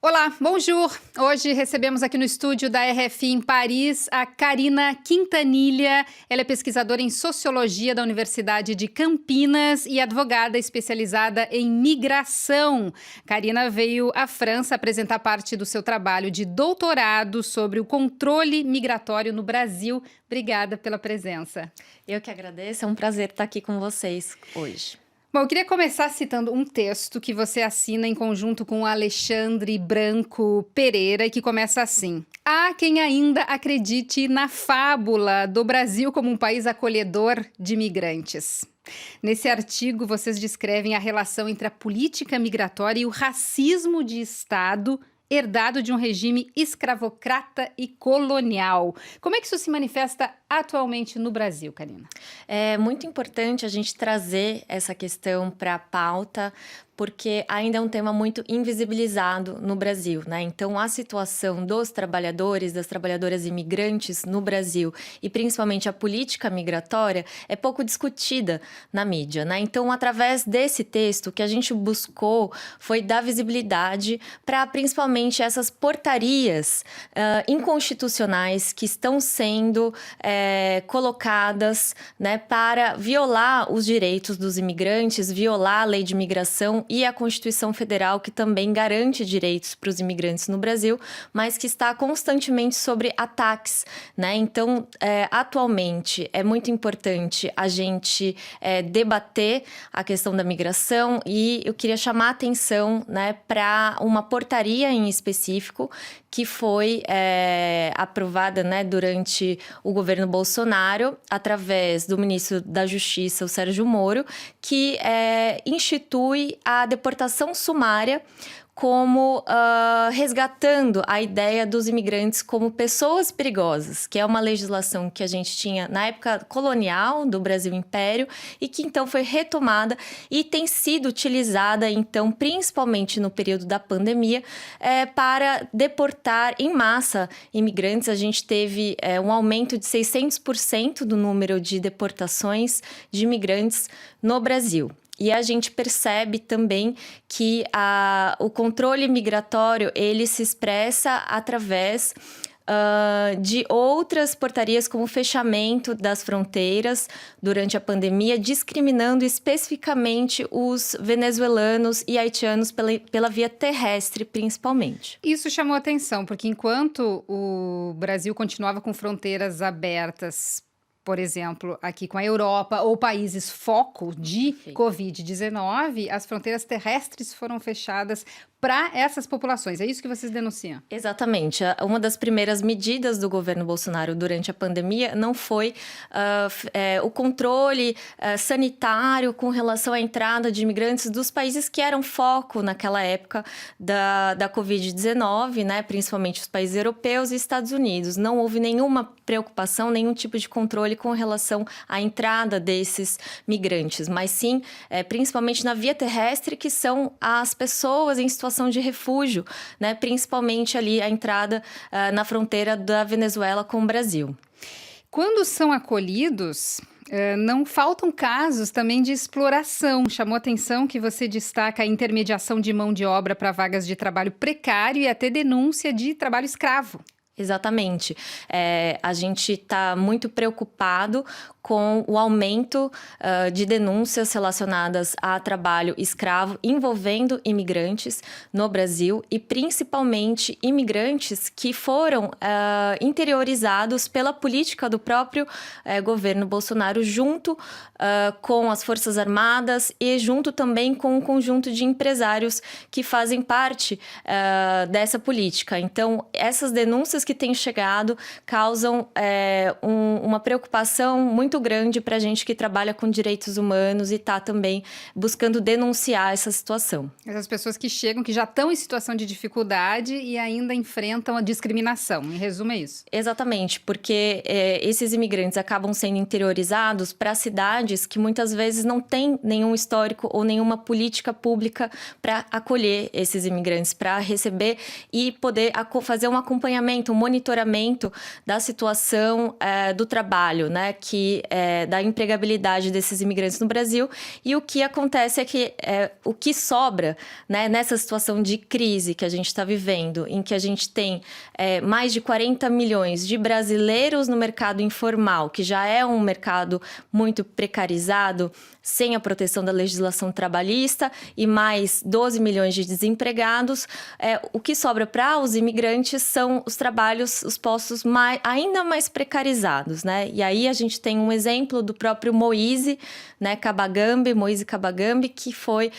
Olá, bonjour! Hoje recebemos aqui no estúdio da RFI em Paris a Karina Quintanilha. Ela é pesquisadora em Sociologia da Universidade de Campinas e advogada especializada em migração. Karina veio à França apresentar parte do seu trabalho de doutorado sobre o controle migratório no Brasil. Obrigada pela presença. Eu que agradeço, é um prazer estar aqui com vocês hoje. Bom, eu queria começar citando um texto que você assina em conjunto com o Alexandre Branco Pereira e que começa assim: há quem ainda acredite na fábula do Brasil como um país acolhedor de imigrantes. Nesse artigo, vocês descrevem a relação entre a política migratória e o racismo de Estado herdado de um regime escravocrata e colonial. Como é que isso se manifesta atualmente no Brasil, Karina? É muito importante a gente trazer essa questão para a pauta, porque ainda é um tema muito invisibilizado no Brasil, né? Então, a situação dos trabalhadores, das trabalhadoras imigrantes no Brasil e principalmente a política migratória é pouco discutida na mídia, né? Então, através desse texto, o que a gente buscou foi dar visibilidade para principalmente essas portarias inconstitucionais que estão sendo colocadas, né, para violar os direitos dos imigrantes, violar a lei de imigração e a Constituição Federal, que também garante direitos para os imigrantes no Brasil, mas que está constantemente sobre ataques, né? Então, atualmente, é muito importante a gente debater a questão da migração e eu queria chamar a atenção, né, para uma portaria em específico que foi aprovada, né, durante o governo Bolsonaro, através do ministro da Justiça, o Sérgio Moro, que institui a deportação sumária como resgatando a ideia dos imigrantes como pessoas perigosas, que é uma legislação que a gente tinha na época colonial do Brasil Império e que então foi retomada e tem sido utilizada então principalmente no período da pandemia para deportar em massa imigrantes. A gente teve um aumento de 600% do número de deportações de imigrantes no Brasil. E a gente percebe também que o controle migratório ele se expressa através de outras portarias, como o fechamento das fronteiras durante a pandemia, discriminando especificamente os venezuelanos e haitianos pela via terrestre, principalmente. Isso chamou atenção, porque enquanto o Brasil continuava com fronteiras abertas, por exemplo, aqui com a Europa ou países foco de Covid-19, as fronteiras terrestres foram fechadas para essas populações. É isso que vocês denunciam? Exatamente. Uma das primeiras medidas do governo Bolsonaro durante a pandemia não foi o controle sanitário com relação à entrada de imigrantes dos países que eram foco naquela época da Covid-19, né? Principalmente os países europeus e Estados Unidos. Não houve nenhuma preocupação, nenhum tipo de controle com relação à entrada desses migrantes, mas sim, principalmente na via terrestre, que são as pessoas em situação de refúgio, né? Principalmente ali a entrada na fronteira da Venezuela com o Brasil. Quando são acolhidos, não faltam casos também de exploração. Chamou atenção que você destaca a intermediação de mão de obra para vagas de trabalho precário e até denúncia de trabalho escravo. Exatamente. A gente está muito preocupado com o aumento de denúncias relacionadas a trabalho escravo envolvendo imigrantes no Brasil e principalmente imigrantes que foram interiorizados pela política do próprio governo Bolsonaro junto com as Forças Armadas e junto também com um conjunto de empresários que fazem parte dessa política. Então, essas denúncias que têm chegado causam uma preocupação muito grande para a gente que trabalha com direitos humanos e está também buscando denunciar essa situação. Essas pessoas que chegam, que já estão em situação de dificuldade e ainda enfrentam a discriminação. Em resumo, é isso. Exatamente, porque esses imigrantes acabam sendo interiorizados para cidades que muitas vezes não têm nenhum histórico ou nenhuma política pública para acolher esses imigrantes, para receber e poder fazer um acompanhamento, um monitoramento da situação do trabalho, né, da empregabilidade desses imigrantes no Brasil. E o que acontece é que o que sobra, né, nessa situação de crise que a gente está vivendo, em que a gente tem mais de 40 milhões de brasileiros no mercado informal, que já é um mercado muito precarizado, sem a proteção da legislação trabalhista, e mais 12 milhões de desempregados, o que sobra para os imigrantes são os trabalhos, os postos ainda mais precarizados, né? E aí a gente tem um exemplo do próprio Moise, né, Moise Kabagambe, que foi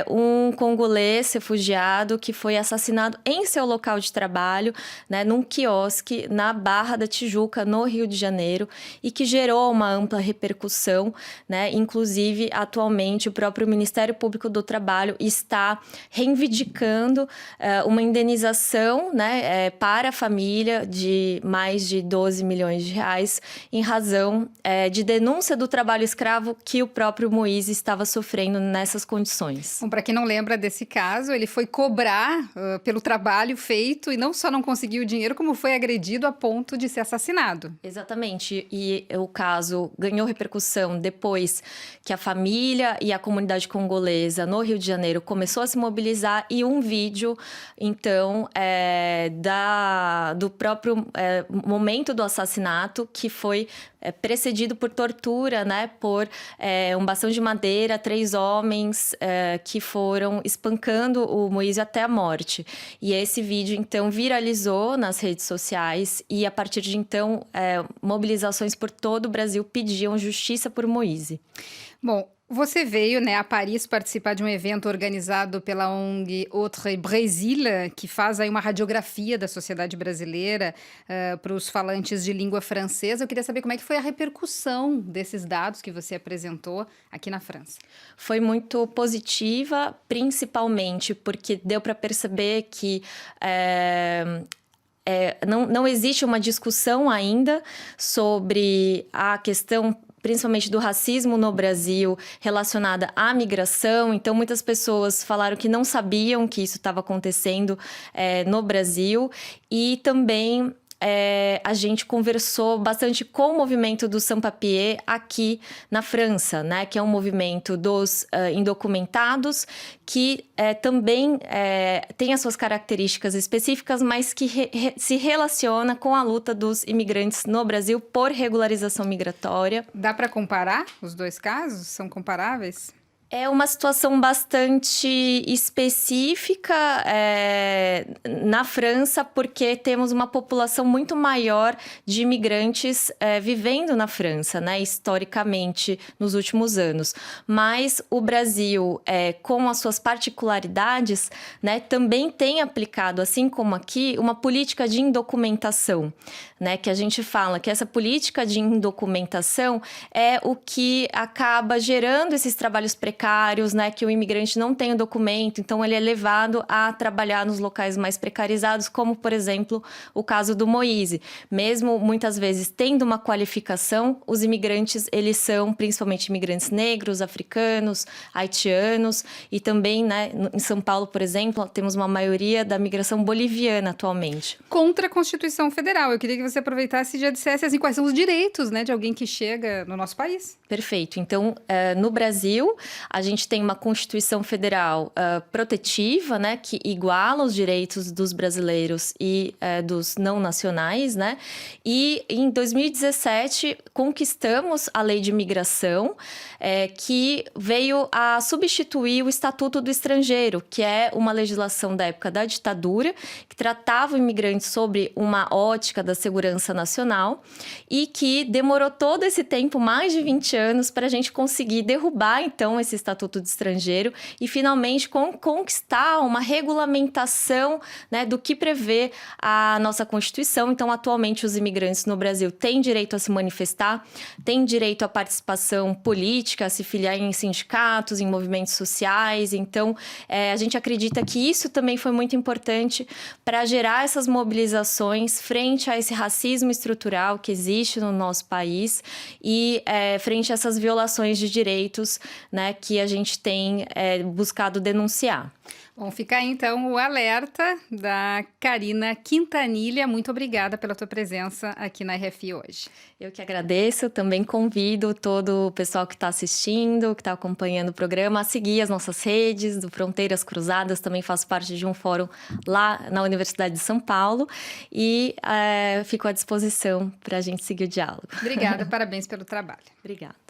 um congolês refugiado que foi assassinado em seu local de trabalho, né, num quiosque na Barra da Tijuca, no Rio de Janeiro, e que gerou uma ampla repercussão, né? Inclusive, atualmente, o próprio Ministério Público do Trabalho está reivindicando uma indenização, né, para a família de mais de 12 milhões de reais em razão de denúncia do trabalho escravo que o próprio Moise estava sofrendo nessas condições. Bom, para quem não lembra desse caso, ele foi cobrar pelo trabalho feito e não só não conseguiu o dinheiro, como foi agredido a ponto de ser assassinado. Exatamente. E o caso ganhou repercussão depois que a família e a comunidade congolesa no Rio de Janeiro começou a se mobilizar, e um vídeo, então, do próprio momento do assassinato, que foi precedido por tortura, né, por um bastão de madeira, 3 homens que foram espancando o Moise até a morte. E esse vídeo, então, viralizou nas redes sociais, e a partir de então, mobilizações por todo o Brasil pediam justiça por Moise. Bom, você veio, né, a Paris participar de um evento organizado pela ONG Autre Brésil, que faz aí uma radiografia da sociedade brasileira para os falantes de língua francesa. Eu queria saber como é que foi a repercussão desses dados que você apresentou aqui na França. Foi muito positiva, principalmente porque deu para perceber que não existe uma discussão ainda sobre a questão, principalmente do racismo no Brasil, relacionada à migração. Então, muitas pessoas falaram que não sabiam que isso estava acontecendo no Brasil. E também a gente conversou bastante com o movimento do Sans-Papiers aqui na França, né? Que é um movimento dos indocumentados, que também tem as suas características específicas, mas que se relaciona com a luta dos imigrantes no Brasil por regularização migratória. Dá para comparar os dois casos? São comparáveis? É uma situação bastante específica na França, porque temos uma população muito maior de imigrantes vivendo na França, né, historicamente, nos últimos anos. Mas o Brasil, com as suas particularidades, né, também tem aplicado, assim como aqui, uma política de indocumentação, né, que a gente fala que essa política de indocumentação é o que acaba gerando esses trabalhos precários, né, que o imigrante não tem o documento, então ele é levado a trabalhar nos locais mais precarizados, como, por exemplo, o caso do Moise. Mesmo, muitas vezes, tendo uma qualificação, os imigrantes, eles são principalmente imigrantes negros, africanos, haitianos, e também, né, em São Paulo, por exemplo, temos uma maioria da migração boliviana atualmente. Contra a Constituição Federal. Eu queria que você aproveitasse e já dissesse assim, quais são os direitos, né, de alguém que chega no nosso país. Perfeito. Então, no Brasil, a gente tem uma Constituição Federal protetiva, né, que iguala os direitos dos brasileiros e dos não nacionais, né? E em 2017 conquistamos a Lei de Imigração, que veio a substituir o Estatuto do Estrangeiro, que é uma legislação da época da ditadura, que tratava o imigrante sobre uma ótica da segurança nacional e que demorou todo esse tempo, mais de 20 anos, para a gente conseguir derrubar, então, esse Estatuto do Estrangeiro e, finalmente, conquistar uma regulamentação, né, do que prevê a nossa Constituição. Então, atualmente, os imigrantes no Brasil têm direito a se manifestar, têm direito à participação política, a se filiar em sindicatos, em movimentos sociais. Então, a gente acredita que isso também foi muito importante para gerar essas mobilizações frente a esse racismo estrutural que existe no nosso país e frente a essas violações de direitos, né, que a gente tem buscado denunciar. Bom, fica aí então o alerta da Karina Quintanilha. Muito obrigada pela tua presença aqui na RFI hoje. Eu que agradeço, também convido todo o pessoal que está assistindo, que está acompanhando o programa, a seguir as nossas redes do Fronteiras Cruzadas. Também faço parte de um fórum lá na Universidade de São Paulo e fico à disposição para a gente seguir o diálogo. Obrigada, parabéns pelo trabalho. Obrigada.